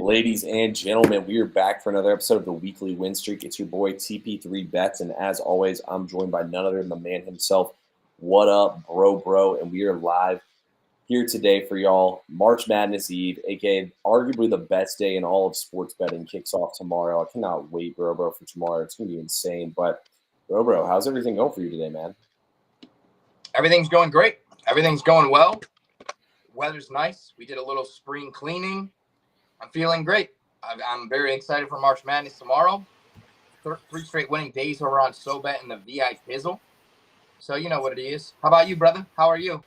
Ladies and gentlemen, we are back for another episode of the Weekly Win Streak. It's your boy TP3 Bets, and as always, I'm joined by none other than the man himself. What up, bro? And we are live here today for y'all. March Madness Eve, aka arguably the best day in all of sports betting, kicks off tomorrow. I cannot wait, bro, for tomorrow. It's gonna be insane. But bro, how's everything going for you today, man? Everything's going great. Everything's going well. Weather's nice. We did a little spring cleaning. I'm feeling great. I'm very excited for March Madness tomorrow. Three straight winning days over on SoBet and the VI Pizzle. So you know what it is. How about you, brother? How are you?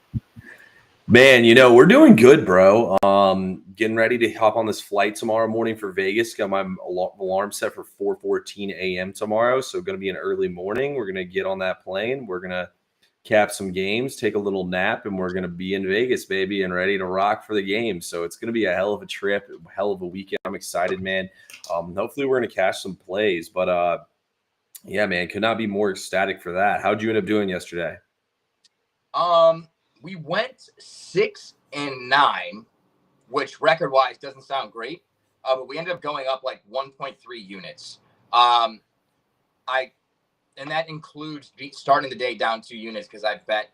Man, we're doing good, bro. Getting ready to hop on this flight tomorrow morning for Vegas. Got my alarm set for 4:14 a.m. tomorrow. So going to be an early morning. We're going to get on that plane. We're going to cap some games, take a little nap, and we're going to be in Vegas, baby, and ready to rock for the game. So it's going to be a hell of a trip, a hell of a weekend. I'm excited, man. Hopefully we're going to cash some plays. But, yeah, man, could not be more ecstatic for that. How'd you end up doing yesterday? We went 6-9, which record-wise doesn't sound great, but we ended up going up like 1.3 units. And that includes starting the day down 2 units because I bet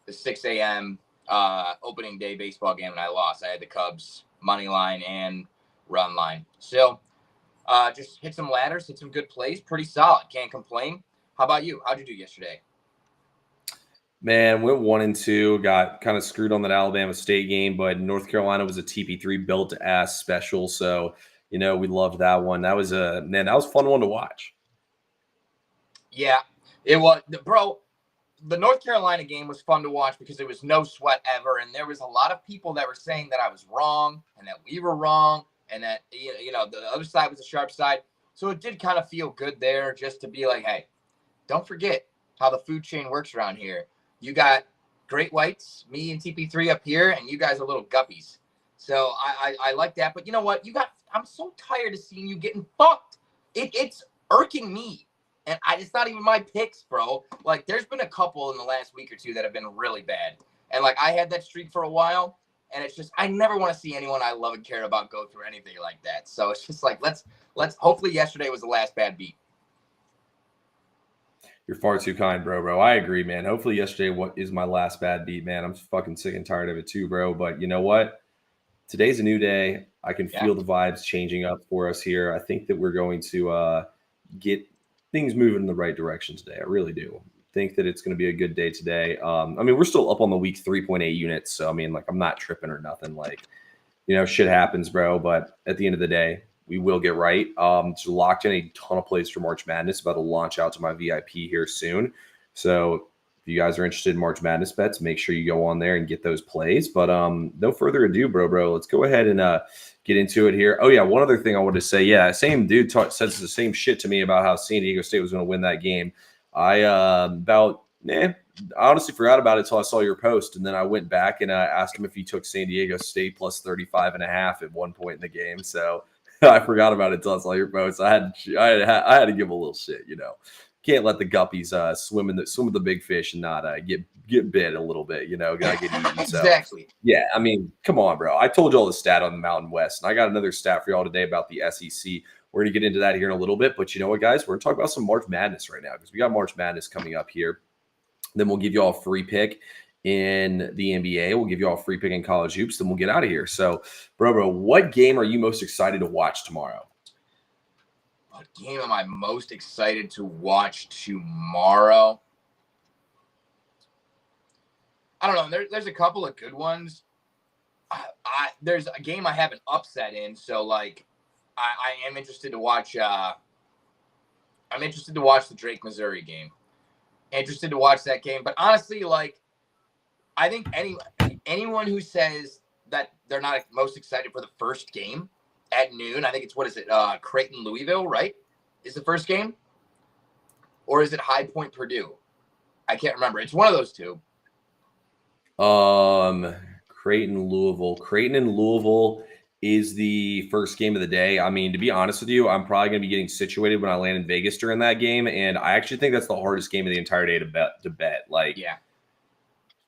the 6 a.m. Opening day baseball game and I lost. I had the Cubs money line and run line. So just hit some ladders, hit some good plays. Pretty solid. Can't complain. How about you? How'd you do yesterday? Man, went 1-2. Got kind of screwed on that Alabama State game, but North Carolina was a TP3 built-ass special. So, we loved that one. That was a fun one to watch. Yeah, it was, bro. The North Carolina game was fun to watch because it was no sweat ever, and there was a lot of people that were saying that I was wrong and that we were wrong, and that the other side was the sharp side. So it did kind of feel good there, just to be like, hey, don't forget how the food chain works around here. You got great whites, me and TP3 up here, and you guys are little guppies. So I like that. But you know what? I'm so tired of seeing you getting fucked. It's irking me. And it's not even my picks, bro. Like, there's been a couple in the last week or two that have been really bad. And, like, I had that streak for a while. And it's just, I never want to see anyone I love and care about go through anything like that. So it's just like, let's hopefully yesterday was the last bad beat. You're far too kind, bro. I agree, man. Hopefully yesterday is my last bad beat, man. I'm fucking sick and tired of it too, bro. But you know what? Today's a new day. I can feel the vibes changing up for us here. I think that we're going to get things moving in the right direction today. I really do think that it's going to be a good day today. We're still up on the week 3.8 units. So, I'm not tripping or nothing. Like, shit happens, bro. But at the end of the day, we will get right. Just locked in a ton of plays for March Madness. About to launch out to my VIP here soon. So if you guys are interested in March Madness bets, make sure you go on there and get those plays. But no further ado, bro. Let's go ahead and get into it here. Oh, yeah, one other thing I wanted to say. Yeah, same dude says the same shit to me about how San Diego State was going to win that game. I honestly forgot about it until I saw your post, and then I went back and asked him if he took San Diego State plus 35.5 at one point in the game. So I forgot about it until I saw your post. I had to give a little shit, Can't let the guppies swim with the big fish and not get bit a little bit, Gotta get eaten. So, exactly. Yeah, come on, bro. I told you all the stat on the Mountain West, and I got another stat for y'all today about the SEC. We're gonna get into that here in a little bit, but you know what, guys? We're gonna talk about some March Madness right now because we got March Madness coming up here. Then we'll give you all a free pick in the NBA. We'll give you all a free pick in college hoops. Then we'll get out of here. So, bro, what game are you most excited to watch tomorrow? What game am I most excited to watch tomorrow? I don't know. There's a couple of good ones. There's a game I have an upset in, so like I am interested to watch. I'm interested to watch the Drake Missouri game. Interested to watch that game, but honestly, like I think anyone who says that they're not most excited for the first game at noon, I think it's Creighton Louisville, right? Is the first game, or is it High Point Purdue? I can't remember. It's one of those two. Creighton and Louisville is the first game of the day. To be honest with you, I'm probably going to be getting situated when I land in Vegas during that game, and I actually think that's the hardest game of the entire day to bet. Like, yeah,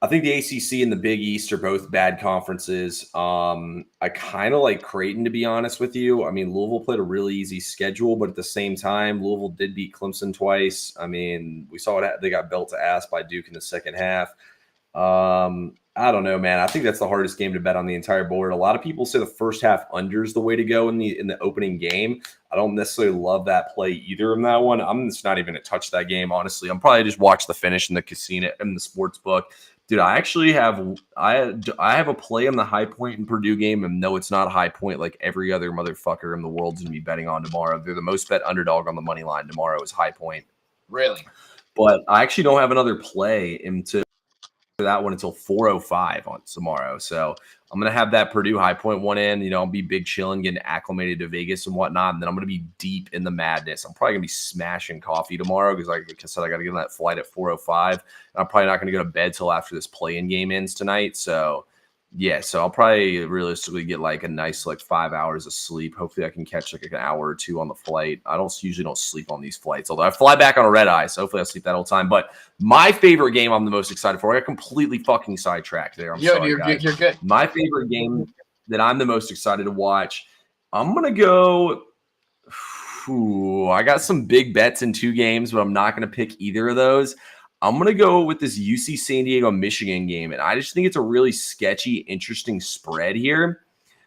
I think the ACC and the Big East are both bad conferences. I kind of like Creighton, to be honest with you. I mean, Louisville played a really easy schedule, but at the same time, Louisville did beat Clemson twice. I mean, we saw they got belt to ass by Duke in the second half. I don't know, man. I think that's the hardest game to bet on the entire board. A lot of people say the first half under is the way to go in the opening game. I don't necessarily love that play either in that one. I'm just not even going to touch that game, honestly. I'm probably just watch the finish in the casino in the sports book. Dude, I actually have I have a play on the High Point and Purdue game, and no, it's not High Point like every other motherfucker in the world's gonna be betting on tomorrow. They're the most bet underdog on the money line tomorrow is High Point. Really? But I actually don't have another play into that one until 4:05 on tomorrow. So I'm gonna have that Purdue High Point one in. I'll be big chilling, getting acclimated to Vegas and whatnot. And then I'm gonna be deep in the madness. I'm probably gonna be smashing coffee tomorrow because like I said, I gotta get on that flight at 4:05. And I'm probably not gonna go to bed till after this play-in game ends tonight. So yeah, so I'll probably realistically get like a nice 5 hours of sleep. Hopefully I can catch like an hour or two on the flight. I usually don't sleep on these flights, although I fly back on a red eye, so hopefully I sleep that whole time. But my favorite game I'm the most excited for, I got completely fucking sidetracked there. You're good. My favorite game that I'm the most excited to watch, I'm going to go I got some big bets in 2 games, but I'm not going to pick either of those. I'm going to go with this UC San Diego Michigan game, and I just think it's a really sketchy, interesting spread here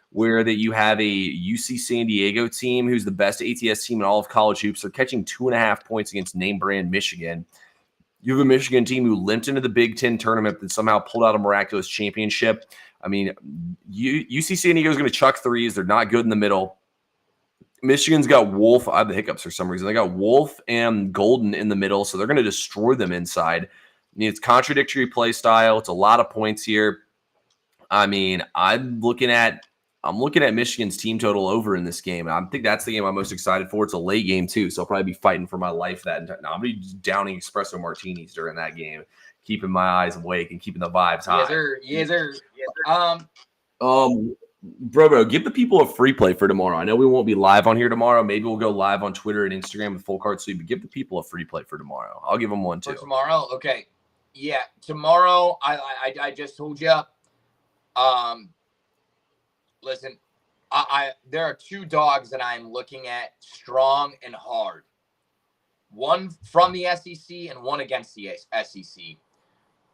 where that you have a UC San Diego team who's the best ATS team in all of college hoops. They're catching 2.5 points against name brand Michigan. You have a Michigan team who limped into the Big Ten tournament and somehow pulled out a miraculous championship. I mean, UC San Diego is going to chuck threes. They're not good in the middle. Michigan's got Wolf. I have the hiccups for some reason. They got Wolf and Golden in the middle, so they're going to destroy them inside. I mean, it's contradictory play style. It's a lot of points here. I mean, I'm looking at Michigan's team total over in this game. I think that's the game I'm most excited for. It's a late game too, so I'll probably be fighting for my life that entire. I'm gonna be downing espresso martinis during that game, keeping my eyes awake and keeping the vibes high. Yes, sir. Bro, give the people a free play for tomorrow. I know we won't be live on here tomorrow. Maybe we'll go live on Twitter and Instagram with Full Card Sweep, but give the people a free play for tomorrow. I'll give them one too. For tomorrow? Okay. Yeah, tomorrow, I just told you. Listen, there are 2 dogs that I'm looking at strong and hard. One from the SEC and one against the SEC.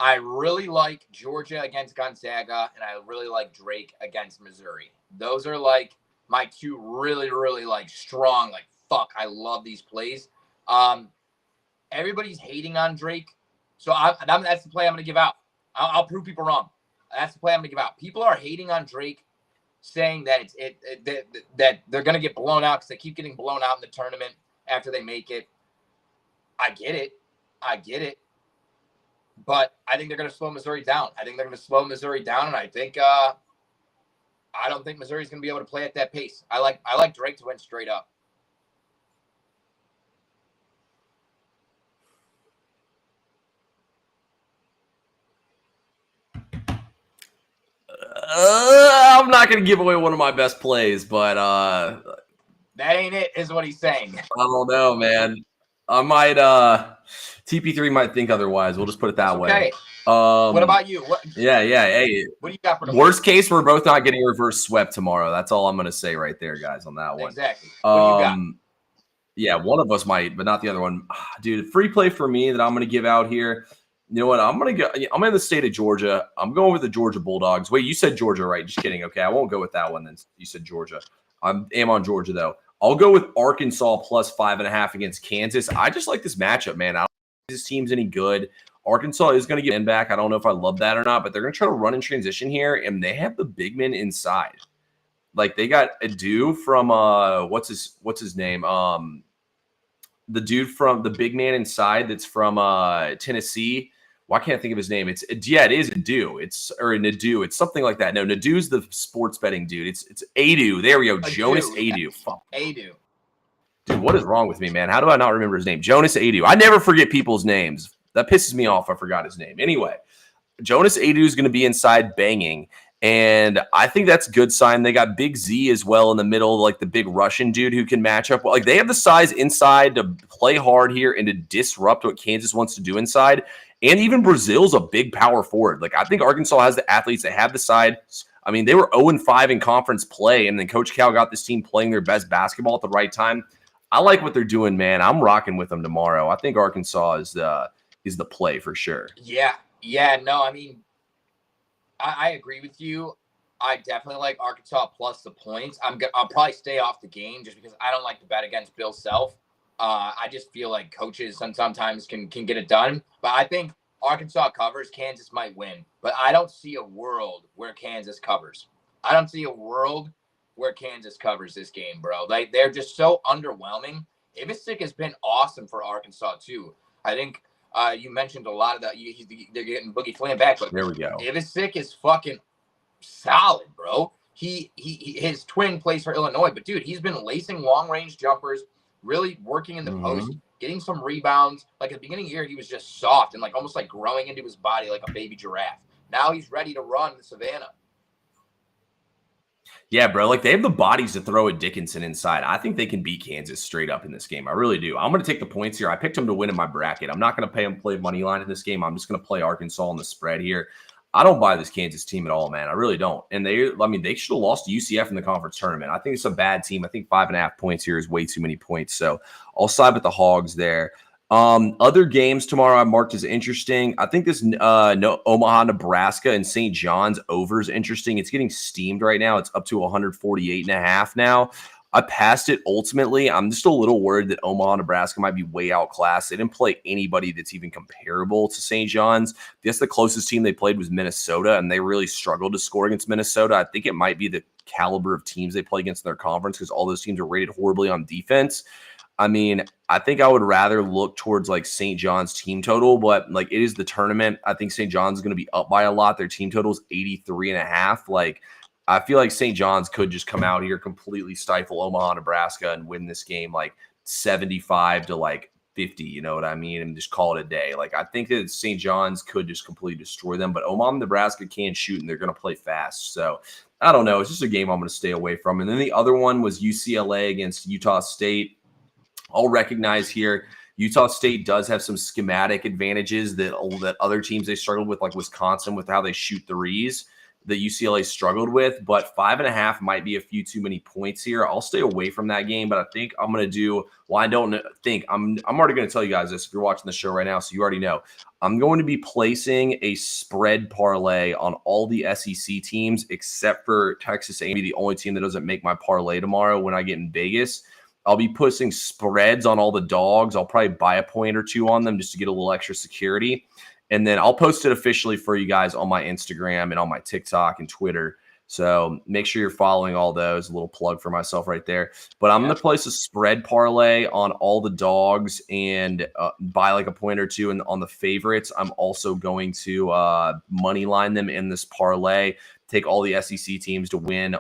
I really like Georgia against Gonzaga, and I really like Drake against Missouri. Those are like my 2 really, really strong. Fuck, I love these plays. Everybody's hating on Drake, so that's the play I'm going to give out. I'll prove people wrong. That's the play I'm going to give out. People are hating on Drake, saying that that they're going to get blown out because they keep getting blown out in the tournament after they make it. I get it. But I think they're going to slow Missouri down. And I think I don't think Missouri's going to be able to play at that pace. I like Drake to win straight up. I'm not going to give away one of my best plays, but that ain't it, is what he's saying. I don't know, man. I might TP3 might think otherwise. We'll just put it that way. What about you? Yeah. Hey, what do you got for the worst case? We're both not getting reverse swept tomorrow. That's all I'm going to say right there, guys, on that one. Exactly. What do you got? Yeah, one of us might, but not the other one. Dude, free play for me that I'm going to give out here. You know what? I'm in the state of Georgia. I'm going with the Georgia Bulldogs. Wait, you said Georgia, right? Just kidding. Okay, I won't go with that one then. You said Georgia. I am on Georgia, though. I'll go with Arkansas plus 5.5 against Kansas. I just like this matchup, man. I don't think this team's any good. Arkansas is going to get in back. I don't know if I love that or not, but they're going to try to run in transition here, and they have the big men inside. Like they got Adu from what's his name? The dude from the big man inside that's from Tennessee. Why can't I think of his name? It is Adu. Nadu. It's something like that. No, Nadu's the sports betting dude. It's Adu. There we go. Jonas Adu. Fuck. Adu. Dude, what is wrong with me, man? How do I not remember his name? Jonas Adu. I never forget people's names. That pisses me off. I forgot his name. Anyway, Jonas Adu is going to be inside banging. And I think that's a good sign. They got Big Z as well in the middle, like the big Russian dude who can match up. Like they have the size inside to play hard here and to disrupt what Kansas wants to do inside. And even Brazil's a big power forward. Like, I think Arkansas has the athletes. They have the side. I mean, they were 0-5 in conference play, and then Coach Cal got this team playing their best basketball at the right time. I like what they're doing, man. I'm rocking with them tomorrow. I think Arkansas is the play for sure. Yeah. No, I mean, I agree with you. I definitely like Arkansas plus the points. I'll probably stay off the game just because I don't like to bet against Bill Self. I just feel like coaches sometimes can get it done. But I think Arkansas covers. Kansas might win. But I don't see a world where Kansas covers. I don't see a world where Kansas covers this game, bro. Like, they're just so underwhelming. Ivisic has been awesome for Arkansas, too. I think you mentioned a lot of that. They're getting Boogie Flam back. But there we go. Ivisic is fucking solid, bro. His twin plays for Illinois, but dude, he's been lacing long range jumpers, really working in the post, getting some rebounds. Like, at the beginning of the year, he was just soft and like almost like growing into his body like a baby giraffe. Now he's ready to run the Savannah. Yeah, bro. Like, they have the bodies to throw at Dickinson inside. I think they can beat Kansas straight up in this game. I really do. I'm going to take the points here. I picked them to win in my bracket. I'm not going to play money line in this game. I'm just going to play Arkansas on the spread here. I don't buy this Kansas team at all, man. I really don't. And they should have lost to UCF in the conference tournament. I think it's a bad team. I think 5.5 points here is way too many points. So I'll side with the Hogs there. Other games tomorrow I marked as interesting. I think this Omaha, Nebraska, and St. John's over is interesting. It's getting steamed right now. It's up to 148.5 now. I passed it ultimately. I'm just a little worried that Omaha, Nebraska might be way outclassed. They didn't play anybody that's even comparable to St. John's. I guess the closest team they played was Minnesota, and they really struggled to score against Minnesota. I think it might be the caliber of teams they play against in their conference because all those teams are rated horribly on defense. I mean, I think I would rather look towards like St. John's team total, but like it is the tournament. I think St. John's is going to be up by a lot. Their team total is 83.5. Like, I feel like St. John's could just come out here, completely stifle Omaha, Nebraska, and win this game like 75 to like 50, you know what I mean? And just call it a day. Like, I think that St. John's could just completely destroy them, but Omaha, Nebraska can shoot, and they're going to play fast. So I don't know. It's just a game I'm going to stay away from. And then the other one was UCLA against Utah State. I'll recognize here Utah State does have some schematic advantages that other teams they struggled with, like Wisconsin, with how they shoot threes, that UCLA struggled with. But 5.5 might be a few too many points here. I'll stay away from that game, but I think I'm going to do – well, I don't think – I'm already going to tell you guys this if you're watching the show right now, so you already know. I'm going to be placing a spread parlay on all the SEC teams except for Texas A&M, the only team that doesn't make my parlay tomorrow when I get in Vegas. I'll be posting spreads on all the dogs. I'll probably buy a point or two on them just to get a little extra security. And then I'll post it officially for you guys on my Instagram and on my TikTok and Twitter. So make sure you're following all those. A little plug for myself right there. But I'm going to place a spread parlay on all the dogs and buy like a point or two. And on the favorites, I'm also going to money line them in this parlay. Take all the SEC teams to win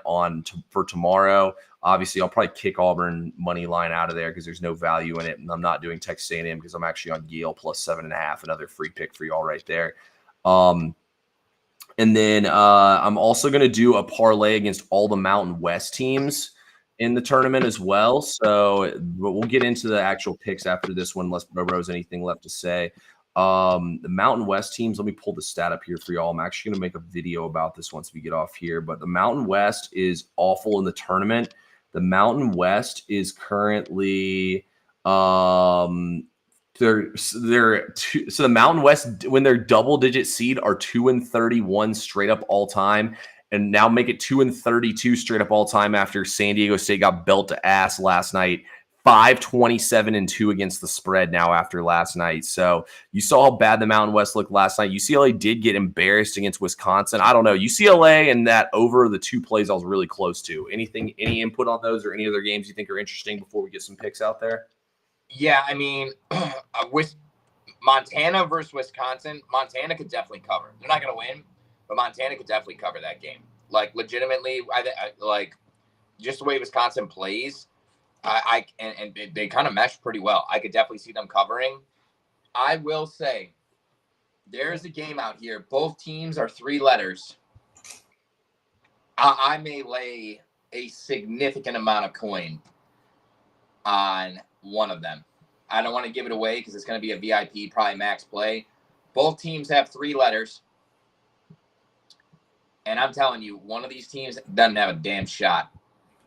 for tomorrow. Obviously, I'll probably kick Auburn money line out of there because there's no value in it. And I'm not doing Texas A&M because I'm actually on Yale plus 7.5. Another free pick for y'all right there. And then I'm also going to do a parlay against all the Mountain West teams in the tournament as well. So we'll get into the actual picks after this one, unless Bro has anything left to say. The Mountain West teams, let me pull the stat up here for y'all. I'm actually going to make a video about this once we get off here. But the Mountain West is awful in the tournament. The Mountain West is currently so the Mountain West, when they're double-digit seed, are 2-31 straight up all time, and now make it 2-32 straight up all time after San Diego State got belt to ass last night. 5-27-2 against the spread now after last night. So you saw how bad the Mountain West looked last night. UCLA did get embarrassed against Wisconsin. I don't know. UCLA and that over the two plays I was really close to. Any input on those or any other games you think are interesting before we get some picks out there? Yeah, I mean, with Montana versus Wisconsin, Montana could definitely cover. They're not going to win, but Montana could definitely cover that game. Like, legitimately, I like just the way Wisconsin plays. And they kind of mesh pretty well. I could definitely see them covering. I will say there's a game out here. Both teams are 3 letters. I may lay a significant amount of coin on one of them. I don't want to give it away because it's going to be a VIP, probably max play. Both teams have 3 letters. And I'm telling you, one of these teams doesn't have a damn shot.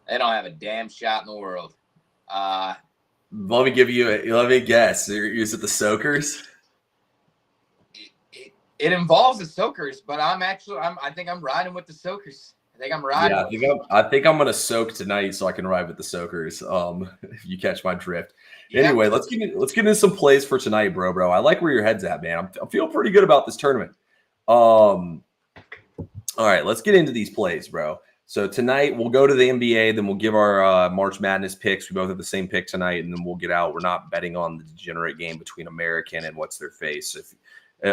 They don't have a damn shot in the world. Let me guess. Is it the Soakers? It involves the Soakers, but I think I'm riding with the Soakers. I think I'm riding. Yeah, I think I'm gonna soak tonight so I can ride with the Soakers. If you catch my drift. Yeah. Anyway, let's get into some plays for tonight, bro. I like where your head's at, man. I'm feeling pretty good about this tournament. All right, let's get into these plays, bro. So tonight we'll go to the NBA, then we'll give our March Madness picks. We both have the same pick tonight, and then we'll get out. We're not betting on the degenerate game between American and what's their face.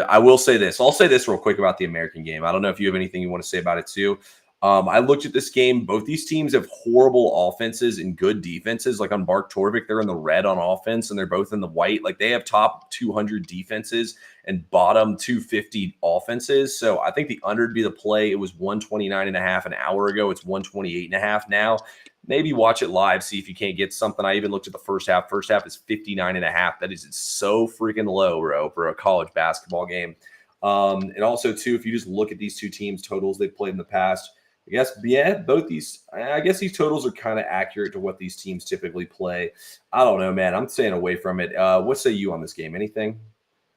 I will say this. I'll say this real quick about the American game. I don't know if you have anything you want to say about it too. I looked at this game. Both these teams have horrible offenses and good defenses. Like on Bark Torvik, they're in the red on offense, and they're both in the white. Like they have top 200 defenses and bottom 250 offenses. So I think the under would be the play. It was 129.5 an hour ago. It's 128.5 now. Maybe watch it live, see if you can't get something. I even looked at the first half. First half is 59.5. That is so freaking low, bro, for a college basketball game. And also, too, if you just look at these two teams' totals they've played in the past, I guess these totals are kind of accurate to what these teams typically play. I don't know, man. I'm staying away from it. What say you on this game? Anything?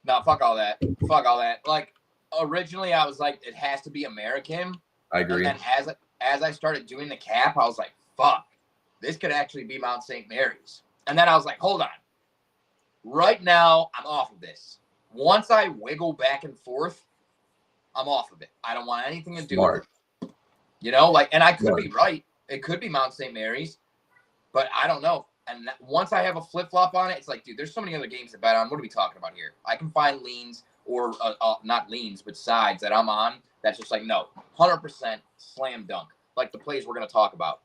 No, fuck all that. Fuck all that. Like, originally I was like, it has to be American. I agree. And then as I started doing the cap, I was like, fuck, this could actually be Mount St. Mary's. And then I was like, hold on. Right now, I'm off of this. Once I wiggle back and forth, I'm off of it. I don't want anything to do with it. You know, like, and I could be right. It could be Mount St. Mary's, but I don't know. And once I have a flip-flop on it, it's like, dude, there's so many other games to bet on. What are we talking about here? I can find leans or not leans, but sides that I'm on. That's just like, no, 100% slam dunk. Like the plays we're going to talk about.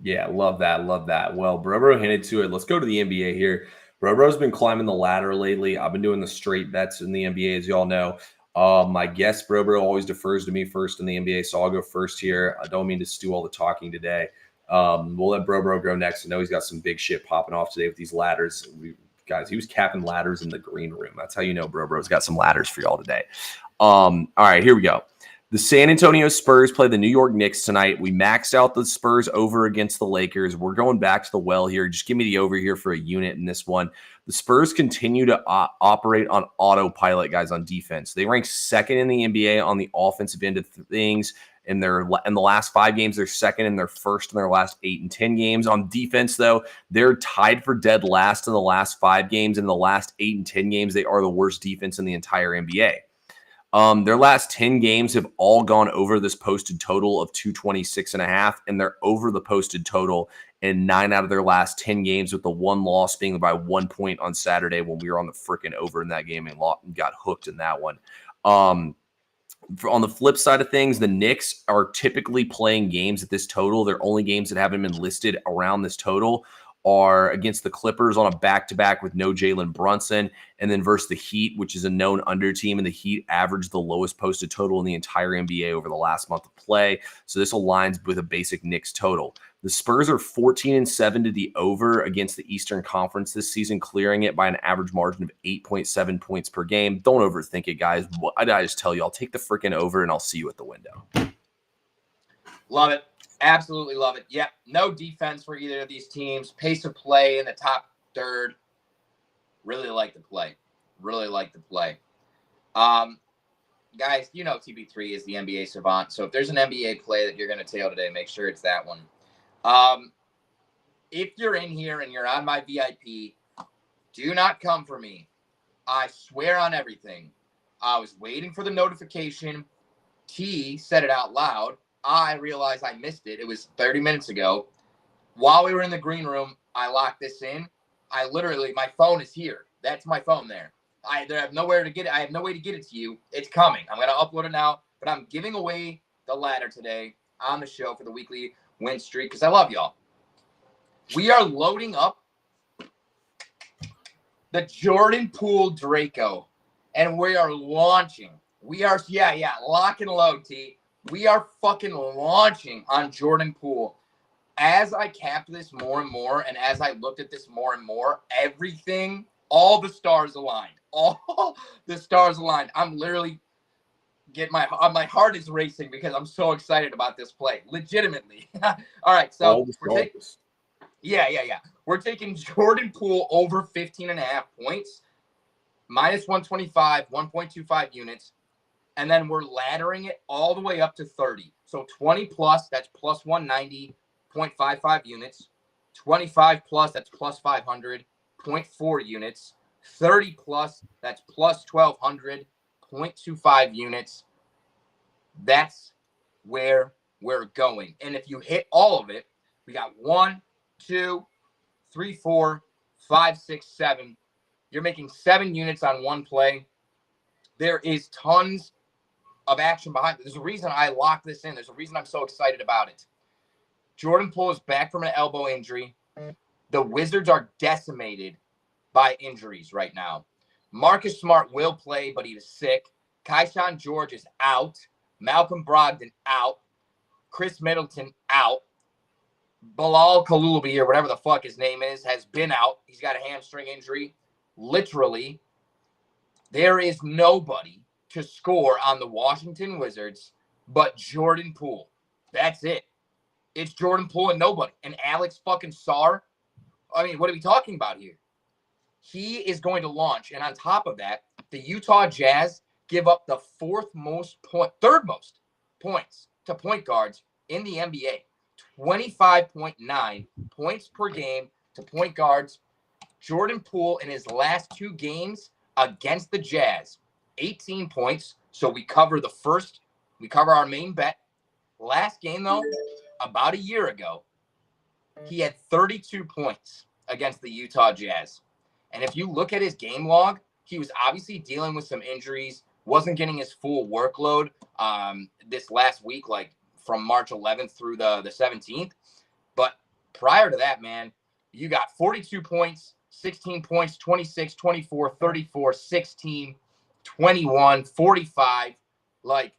Yeah, love that. Love that. Well, Bro hinted to it. Let's go to the NBA here. Bro's been climbing the ladder lately. I've been doing the straight bets in the NBA, as y'all know. My guest, Bro always defers to me first in the NBA, so I'll go first here. I don't mean to do all the talking today. We'll let Bro go next. I know he's got some big shit popping off today with these ladders. Guys, he was capping ladders in the green room. That's how you know Bro's got some ladders for y'all today. All right, here we go. The San Antonio Spurs play the New York Knicks tonight. We maxed out the Spurs over against the Lakers. We're going back to the well here. Just give me the over here for a unit in this one. The Spurs continue to operate on autopilot, guys, on defense. They rank second in the NBA on the offensive end of things. In the last 5 games, they're second, and they're first in their last 8 and 10 games. On defense, though, they're tied for dead last in the last 5 games. In the last 8 and 10 games, they are the worst defense in the entire NBA. Their last 10 games have all gone over this posted total of 226.5, and they're over the posted total in 9 out of their last 10 games, with the one loss being by 1 point on Saturday when we were on the freaking over in that game and got hooked in that one. On the flip side of things, the Knicks are typically playing games at this total. Their only games that haven't been listed around this total are against the Clippers on a back-to-back with no Jalen Brunson, and then versus the Heat, which is a known under team, and the Heat averaged the lowest posted total in the entire NBA over the last month of play. So this aligns with a basic Knicks total. The Spurs are 14-7 to the over against the Eastern Conference this season, clearing it by an average margin of 8.7 points per game. Don't overthink it, guys. I just tell you, I'll take the freaking over, and I'll see you at the window. Love it. Absolutely love it. Yep. No defense for either of these teams. Pace of play in the top third. Really like the play. Really like the play. Guys, you know TB3 is the NBA savant. So if there's an NBA play that you're going to tail today, make sure it's that one. If you're in here and you're on my VIP, do not come for me. I swear on everything. I was waiting for the notification. T said it out loud. I realized I missed it. It was 30 minutes ago. While we were in the green room, I locked this in. My phone is here. That's my phone there. I have nowhere to get it. I have no way to get it to you. It's coming. I'm going to upload it now, but I'm giving away the ladder today on the show for the weekly win streak because I love y'all. We are loading up the Jordan Poole Draco, and we are launching. Lock and load, T. We are fucking launching on Jordan Poole. As I capped this more and more, and as I looked at this more and more, everything, all the stars aligned. all the stars aligned. I'm literally my heart is racing because I'm so excited about this play. Legitimately. All right, so yeah. We're taking Jordan Poole over 15.5 points, minus 125, 1.25 units, and then we're laddering it all the way up to 30. So 20 plus, that's plus 190.55 units. 25 plus, that's plus 500.4 units. 30 plus, that's plus 1,200.25 units. That's where we're going. And if you hit all of it, we got 1, 2, 3, 4, 5, 6, 7. You're making 7 units on one play. There is tons of action behind it. There's a reason I locked this in. There's a reason I'm so excited about it. Jordan Poole is back from an elbow injury. The Wizards are decimated by injuries right now. Marcus Smart will play, but he was sick. Keyshawn George is out. Malcolm Brogdon out. Chris Middleton out. Bilal Kaloubi, or whatever the fuck his name is, has been out. He's got a hamstring injury. Literally, there is nobody to score on the Washington Wizards but Jordan Poole. That's it. It's Jordan Poole and nobody. And Alex fucking Sarr. I mean, what are we talking about here? He is going to launch. And on top of that, the Utah Jazz give up the third most points to point guards in the NBA. 25.9 points per game to point guards. Jordan Poole in his last 2 games against the Jazz, 18 points. So we cover our main bet. Last game, though, about a year ago, he had 32 points against the Utah Jazz. And if you look at his game log, he was obviously dealing with some injuries, wasn't getting his full workload this last week, like from March 11th through the 17th. But prior to that, man, you got 42 points, 16 points, 26, 24, 34, 16, 21, 45, like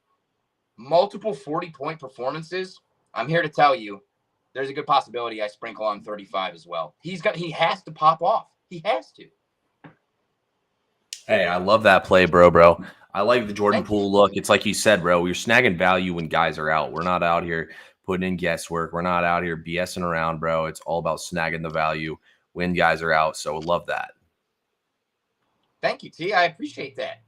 multiple 40-point performances. I'm here to tell you, there's a good possibility I sprinkle on 35 as well. He has to pop off. He has to. Hey, I love that play, bro. I like the Jordan Poole look. It's like you said, bro, we're snagging value when guys are out. We're not out here putting in guesswork. We're not out here BSing around, bro. It's all about snagging the value when guys are out. So love that. Thank you, T. I appreciate that.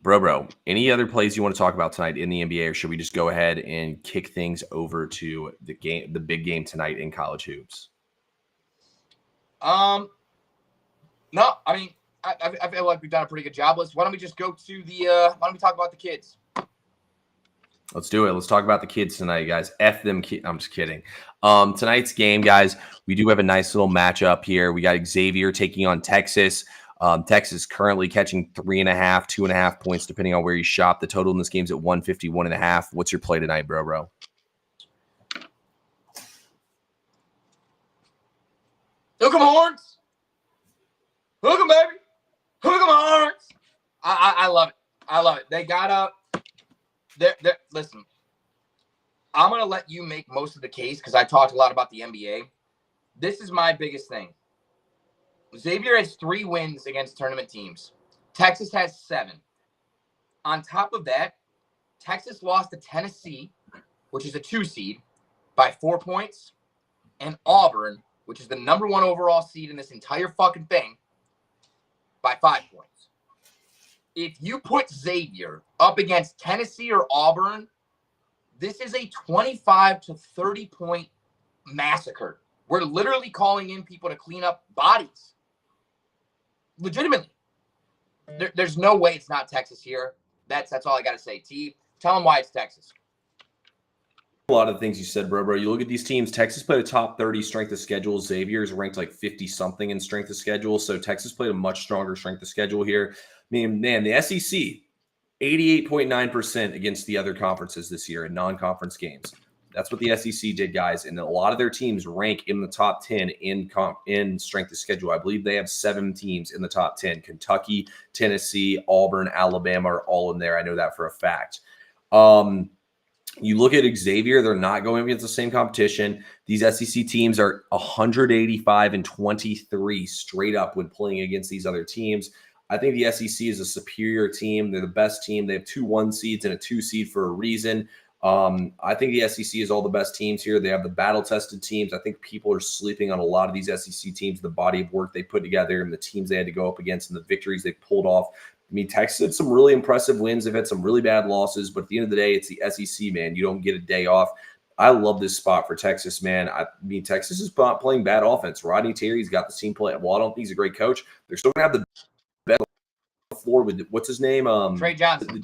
Bro, any other plays you want to talk about tonight in the NBA, or should we just go ahead and kick things over to the big game tonight in college hoops? No, I mean, I feel like we've done a pretty good job. Why don't we just go to why don't we talk about the kids? Let's do it. Let's talk about the kids tonight, guys. F them. I'm just kidding. Tonight's game, guys, we do have a nice little matchup here. We got Xavier taking on Texas. Texas currently catching 3.5, 2.5 points, depending on where you shop. The total in this game is at 151.5. What's your play tonight, bro? Hook 'em horns. Hook 'em, baby. Hook 'em horns. I love it. I love it. They got up. Listen, I'm going to let you make most of the case because I talked a lot about the NBA. This is my biggest thing. Xavier has 3 wins against tournament teams. Texas has 7. On top of that, Texas lost to Tennessee, which is a 2 seed, by 4 points, and Auburn, which is the number 1 overall seed in this entire fucking thing, by 5 points. If you put Xavier up against Tennessee or Auburn, this is a 25 to 30 point massacre. We're literally calling in people to clean up bodies. Legitimately. There's no way it's not Texas here. That's all I got to say. T, tell them why it's Texas. A lot of the things you said, bro. You look at these teams. Texas played a top 30 strength of schedule. Xavier is ranked like 50-something in strength of schedule. So Texas played a much stronger strength of schedule here. I mean, man, the SEC, 88.9% against the other conferences this year in non-conference games. That's what the SEC did, guys. And a lot of their teams rank in the top 10 in strength of schedule. I believe they have 7 teams in the top 10. Kentucky, Tennessee, Auburn, Alabama are all in there. I know that for a fact. You look at Xavier, they're not going against the same competition. These SEC teams are 185-23 straight up when playing against these other teams. I think the SEC is a superior team. They're the best team. They have 2 1 seeds and a 2 seed for a reason. I think the SEC is all the best teams here. They have the battle-tested teams. I think people are sleeping on a lot of these SEC teams, the body of work they put together and the teams they had to go up against and the victories they pulled off. I mean, Texas had some really impressive wins. They've had some really bad losses, but at the end of the day, it's the SEC, man. You don't get a day off. I love this spot for Texas, man. I mean, Texas is not playing bad offense. Rodney Terry's got the team play. Well, I don't think he's a great coach. They're still going to have the best floor with, what's his name? Trey Johnson.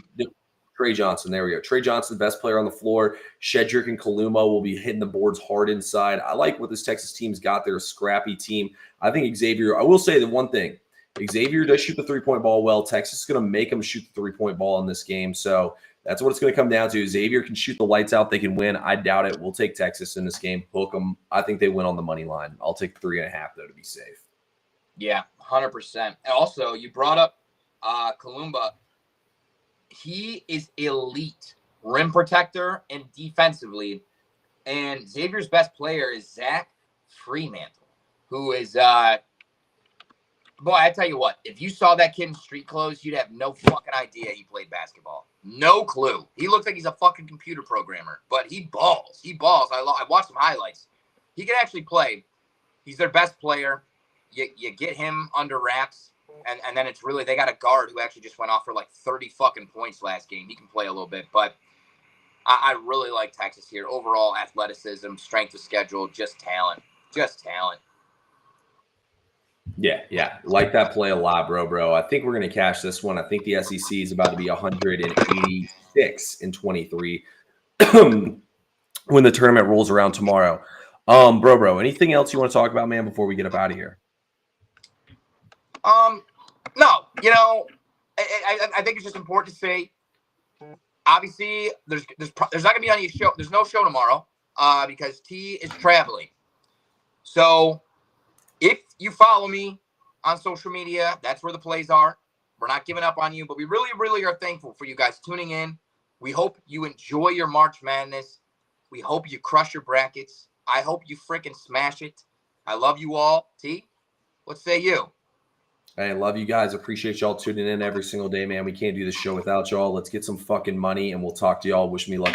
Trey Johnson. There we go. Trey Johnson, the best player on the floor. Shedrick and Kaluma will be hitting the boards hard inside. I like what this Texas team's got. They're a scrappy team. I think Xavier, I will say the one thing. Xavier does shoot the three-point ball well. Texas is going to make him shoot the three-point ball in this game. So that's what it's going to come down to. Xavier can shoot the lights out. They can win. I doubt it. We'll take Texas in this game. Hook them. I think they win on the money line. I'll take 3.5, though, to be safe. Yeah, 100%. And also, you brought up Kalumba. He is elite rim protector and defensively. And Xavier's best player is Zach Freemantle, who is boy, I tell you what, if you saw that kid in street clothes, you'd have no fucking idea he played basketball. No clue. He looks like he's a fucking computer programmer, but he balls. He balls. I watched some highlights. He can actually play. He's their best player. You get him under wraps, and then it's really, they got a guard who actually just went off for like 30 fucking points last game. He can play a little bit, but I really like Texas here. Overall athleticism, strength of schedule, just talent. Just talent. Yeah. Like that play a lot, bro. I think we're going to cash this one. I think the SEC is about to be 186-23 when the tournament rolls around tomorrow. Bro, anything else you want to talk about, man, before we get up out of here? No, I think it's just important to say, obviously, there's not going to be any show. There's no show tomorrow because T is traveling. So if you follow me on social media, that's where the plays are. We're not giving up on you, but we really, really are thankful for you guys tuning in. We hope you enjoy your March Madness. We hope you crush your brackets. I hope you freaking smash it. I love you all. T, what say you? Hey, love you guys. Appreciate y'all tuning in every single day, man. We can't do this show without y'all. Let's get some fucking money, and we'll talk to y'all. Wish me luck.